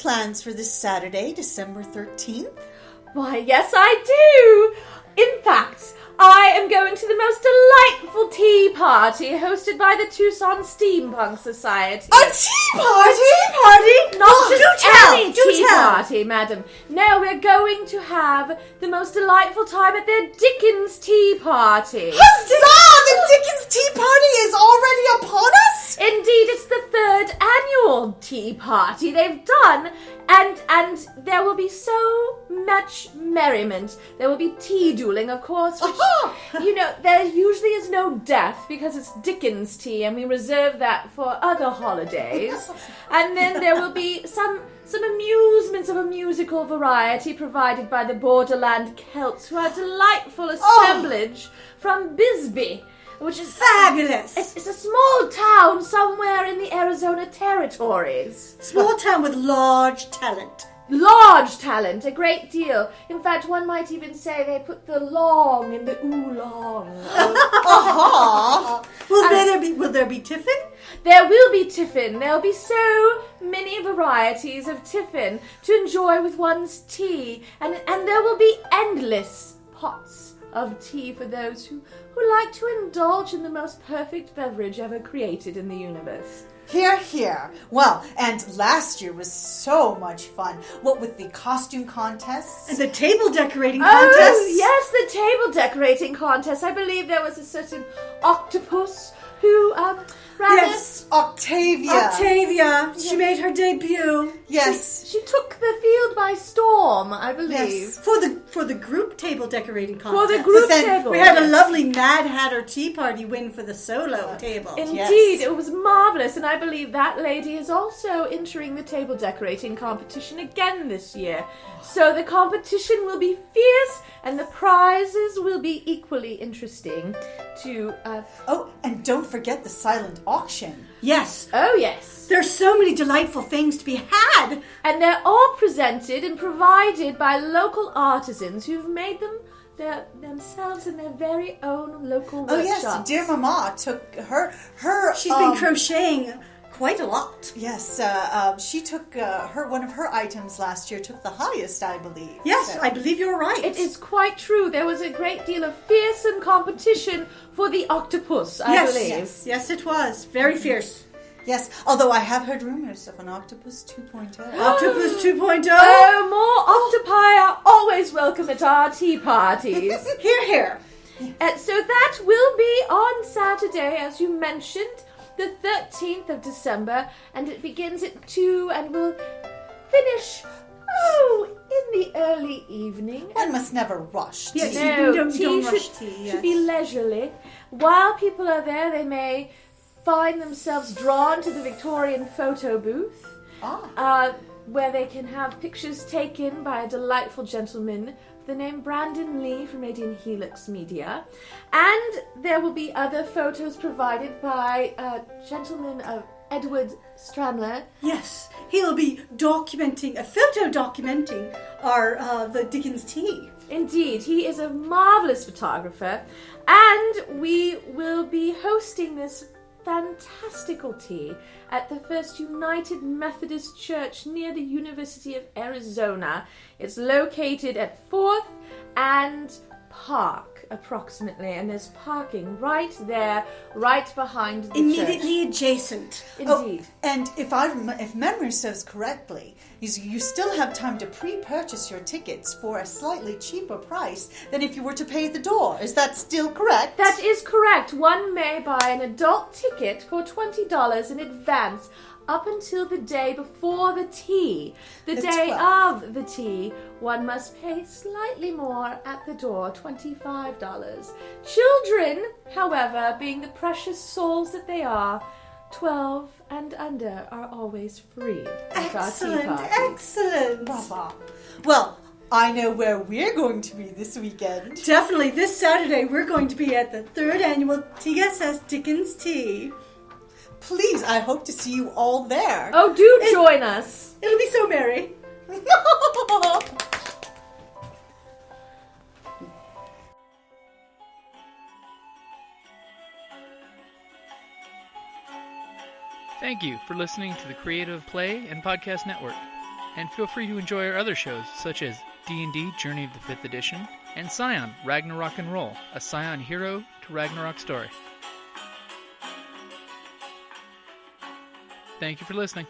plans for this Saturday, December 13th? Why, yes, I do. In fact, I am going to the most delightful tea party hosted by the Tucson Steampunk Society. A tea party? Tea party? Not just any do tea tell. party, madam. No, we're going to have the most delightful time at their Dickens Tea party. Huzzah! The Dickens Tea Party is already upon us? Indeed, it's the 3rd annual tea party they've done, and there will be so much merriment. There will be tea dueling, of course, which, you know, there usually is no death because it's Dickens tea, and we reserve that for other holidays. And then there will be some amusements of a musical variety provided by the Borderland Celts, who are a delightful assemblage from Bisbee, which is Fabulous. It's a small town somewhere in the Arizona territories. Small town with large talent. Large talent, a great deal. In fact, one might even say they put the long in the oolong. Will there be tiffin? There will be tiffin. There'll be so many varieties of tiffin to enjoy with one's tea. And there will be endless pots of tea for those who like to indulge in the most perfect beverage ever created in the universe. Hear, hear. Well, and last year was so much fun. What with the costume contests? And the table decorating contest? Oh, yes, the table decorating contest. I believe there was a certain octopus who, Yes, Octavia. Octavia. She made her debut. Yes. She took the field by storm, I believe. Yes. For the group table decorating contest. For the group then table. We had a lovely Mad Hatter Tea Party win for the solo table. Indeed, it was marvellous, and I believe that lady is also entering the table decorating competition again this year. So the competition will be fierce, and the prizes will be equally interesting to... Oh, and don't forget the silent auction. Yes. Oh, yes. There's so many delightful things to be had. And they're all presented and provided by local artisans who've made them themselves in their very own local workshops. Oh, yes, dear Mama took her... She's been crocheting quite a lot. Yes, she took one of her items last year took the highest, I believe. Yes, So- I believe you're right. It is quite true. There was a great deal of fearsome competition for the octopus, I believe. Yes, it was. Very fierce. Yes, although I have heard rumors of an Octopus 2.0. Octopus 2.0. Oh, more octopi are always welcome at our tea parties. Hear, hear. So that will be on Saturday, as you mentioned, the 13th of December, and it begins at 2 and will finish, in the early evening. One must never rush. Yes, No, you don't tea rush tea. should be leisurely. While people are there, they may find themselves drawn to the Victorian photo booth, where they can have pictures taken by a delightful gentleman with the name Brandon Lee from Radiant Helix Media. And there will be other photos provided by a gentleman of Edward Stramler. Yes, he'll be documenting our the Dickens Tea. Indeed, he is a marvelous photographer, and we will be hosting this fantastical tea at the First United Methodist Church near the University of Arizona. It's located at 4th and Park, approximately, and there's parking right there, right behind the Immediately church. adjacent. Indeed. And if memory serves correctly, you still have time to pre-purchase your tickets for a slightly cheaper price than if you were to pay at the door. Is that still correct? That is correct. One may buy an adult ticket for $20 in advance up until the day before the tea. The day 12th. of the tea, one must pay slightly more at the door, $25. Children, however, being the precious souls that they are, 12 and under are always free at our tea party. Excellent. Brava. Well, I know where we're going to be this weekend. Definitely, this Saturday we're going to be at the 3rd annual TSS Dickens Tea. Please, I hope to see you all there. Oh, do join us. It'll be so merry. Thank you for listening to the Creative Play and Podcast Network. And feel free to enjoy our other shows, such as D&D Journey of the 5th Edition, and Scion Ragnarok and Roll, a Scion hero to Ragnarok story. Thank you for listening.